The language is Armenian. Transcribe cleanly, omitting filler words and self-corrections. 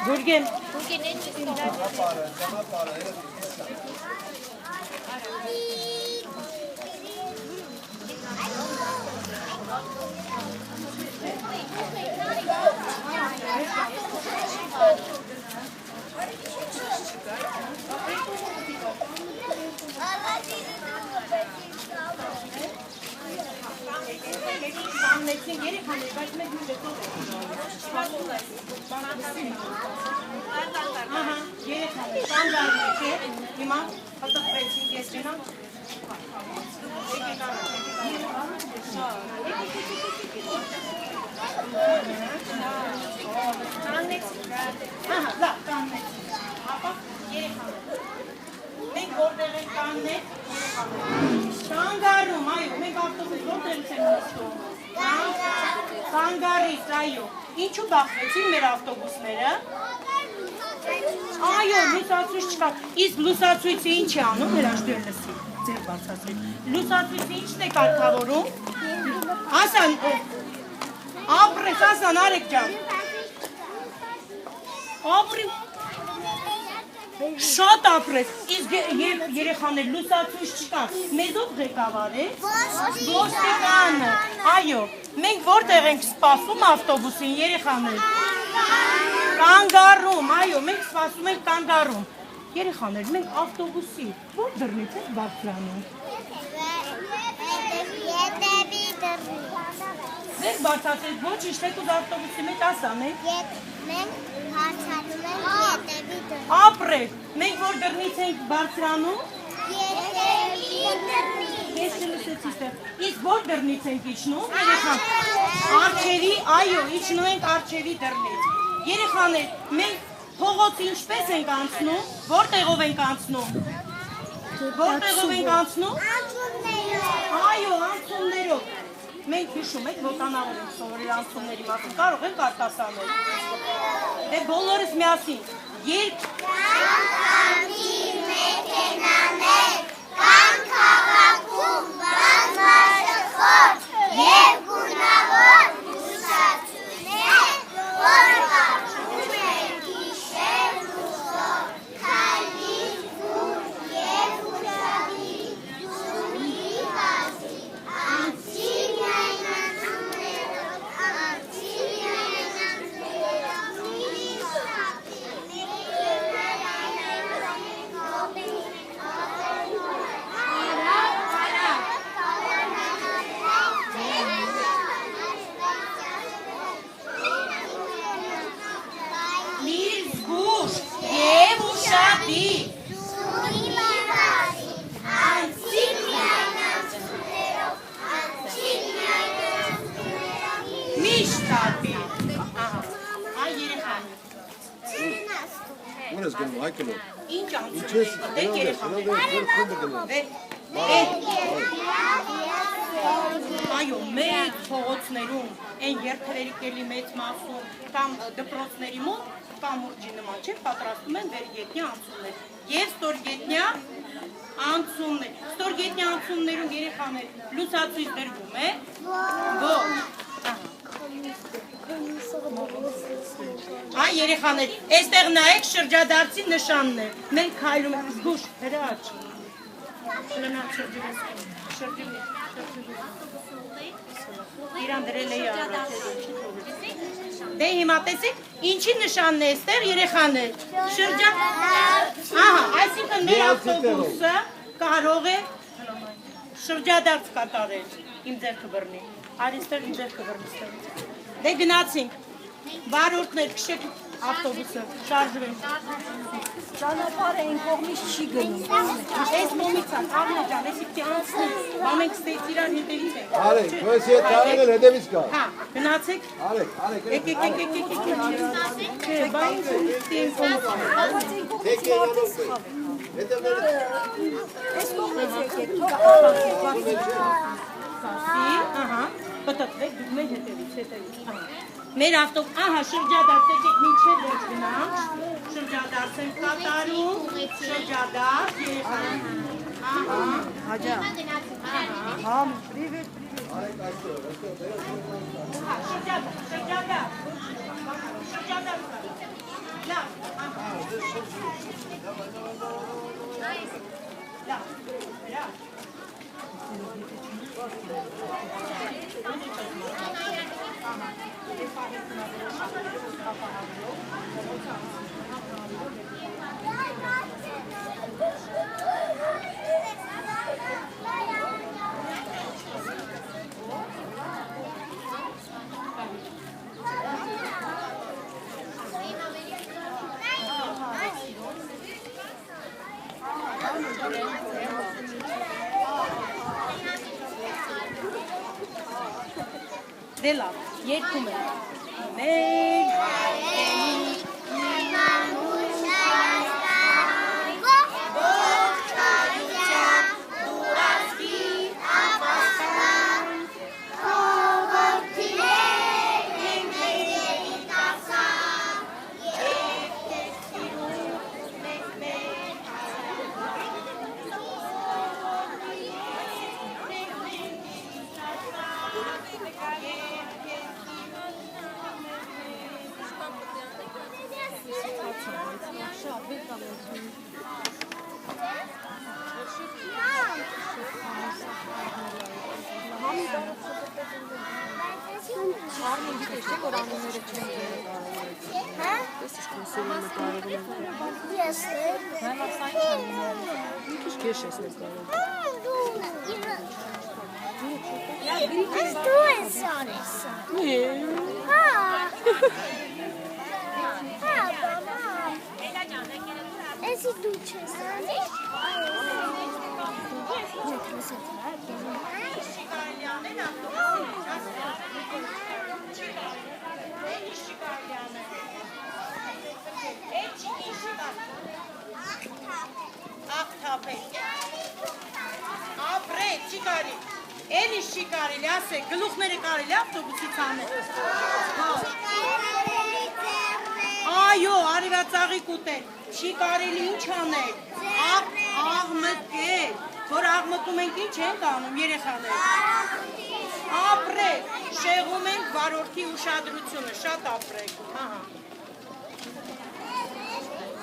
Gurgen. Ինչու բախվեցին մեր ավտոբուսները։ Այո, լուսացույց չկա։ Իսկ լուսացույցը ինչ է անում, հրաշքներ լսի։ Ձեր բարձրացրեք։ Լուսացույցը ի՞նչն է կարգավորում։ Հասան, ապրես, Հասան, Արեգ ջան։ Ապրի։ Շատ ապրես, իսկ երեխաներ լուսացույց չկա, մեզով ղեկավար է, ոստիկանը, այո, մենք որտեղ ենք սպասում ավտոբուսին, երեխաներ, կանգառում, այո, մենք սպասում ենք կանգառում, երեխաներ, մենք ավտոբուսի, որ դռնից ենք բարձրանում, ձեր բարձրացրեք, ոչ իշտեք ուզ ավտոբուսի մետ ասան եք, մենք բարձրանում ենք ետևի դռնից, ապրեք, մենք որ դռնից ենք բարձրանում, ետևի դռնից, ես չլսեցի ստեղ, իսկ որ դռնից ենք իջնում, երեխան, արջևի, այո, իջնում ենք արջևի դռնից, երեխաներ, մենք փողոցը ինչպես ենք անցնում, որտեղով ենք անցնում, որտեղով ենք անցնում, այո, անցումներով, մենք հիշում ենք, ոտանավոր ենք սովորել անցումների մասին, կարող ենք արտասանել, դե բոլորս միասին, երբ Կամքի մեքենաներ, կան քաղաքում բազմաշղոտ և գունավոր լուսացույցներ, որ ապրում են գիշեր լուսով, քայլի զուր և ուշադիր, զումի բազի, անցի միայն անցումներով, անցի միայն անցումներով, մի What is going to like it? Ինչ անցում Այո, մեծ փողոցներում, այն երթերիկելի մեծ մասում, կամ դպրոցների մոտ, կամուրջի նման չէ, պատրաստում են վերգետնյա անցումներ և ստորգետնյա անցումներ։ Ստորգետնյա անցումներում երեխաներ լուսացույց դրվում է, ոչ։ Այ երեխաներ, այստեղ նայեք շրջադարձի նշանն է, մենք քայլում ենք զգուշ, հրաչ։ Լնա շրջի։ Իրան դրել էի առաջ։ Դե հիմա տեսեք, ինչի նշանն է այստեղ երեխաներ։ Շրջան։ Ահա, այսինքն մեր ավտոբուսը կարող է շրջադարձ կատարել։ Իմ ձեռքը բռնի։ Այստեղ իմ ձեռքը բռնի։ Դե գնացինք։ Վարորդներ քշեք ավտոբուսը, շարժվենք։ Ճանապարհը այն կողմից չի գնում։ Այս կողմից է, Աղնա ջան, էսի պիտի անցնի։ Բա մենք ստեյց իրար հետևից ենք։ Արեք, ես հետ տարել հետևից կա։ Հա, գնացեք։ Արեք։ Եկեք։ Չէ, բա ինձ պիտի ենք կողմից։ Այս կողմից եկեք, թող Ահա, պտտվեք, դուք մեր հետևից։ Մեր ավտոբուս, ահա, շրջադարձ եկեք մինչև վերջ գնանք, շրջադարձ ենք կատարում, շրջադարձ, երեխան, ահա, Հաջա։ Համ, պրիվետ։ շրջադարձ, լավ, ահա, լավ, Դե լավ, երկում ենք։ Մեր հայրենի Մանուշ Հայաստան, ողջ հայության դուրասվի ապաստան, հողորդիներ ենք երիտասարդ, և քեզ սիրում մենք մեր Արմին գիտես թե որ անունները չեն գերել։ Հա? Տեսիշ կոնսերվը նկարել են։ Ես Հենասայն չան ինչ քեշ ես նկարել։ Այս դու ես արես։ Հա։ Հա, մամ։ Էսի դու չես արես։ Ապրեք, չի կարի։ Էն ինչ չի կարելի, ասեք, գլուխները կարելի ավտոբուսից անել։ Այո, արևածաղիկ ուտել, չի կարելի ինչ անել։ Աղմկել, որ աղմկում ենք ինչ ենք անում երեխաներ։ Ապրեք, շեղում ենք վարորդի ուշադրությունը, շատ ապրեք։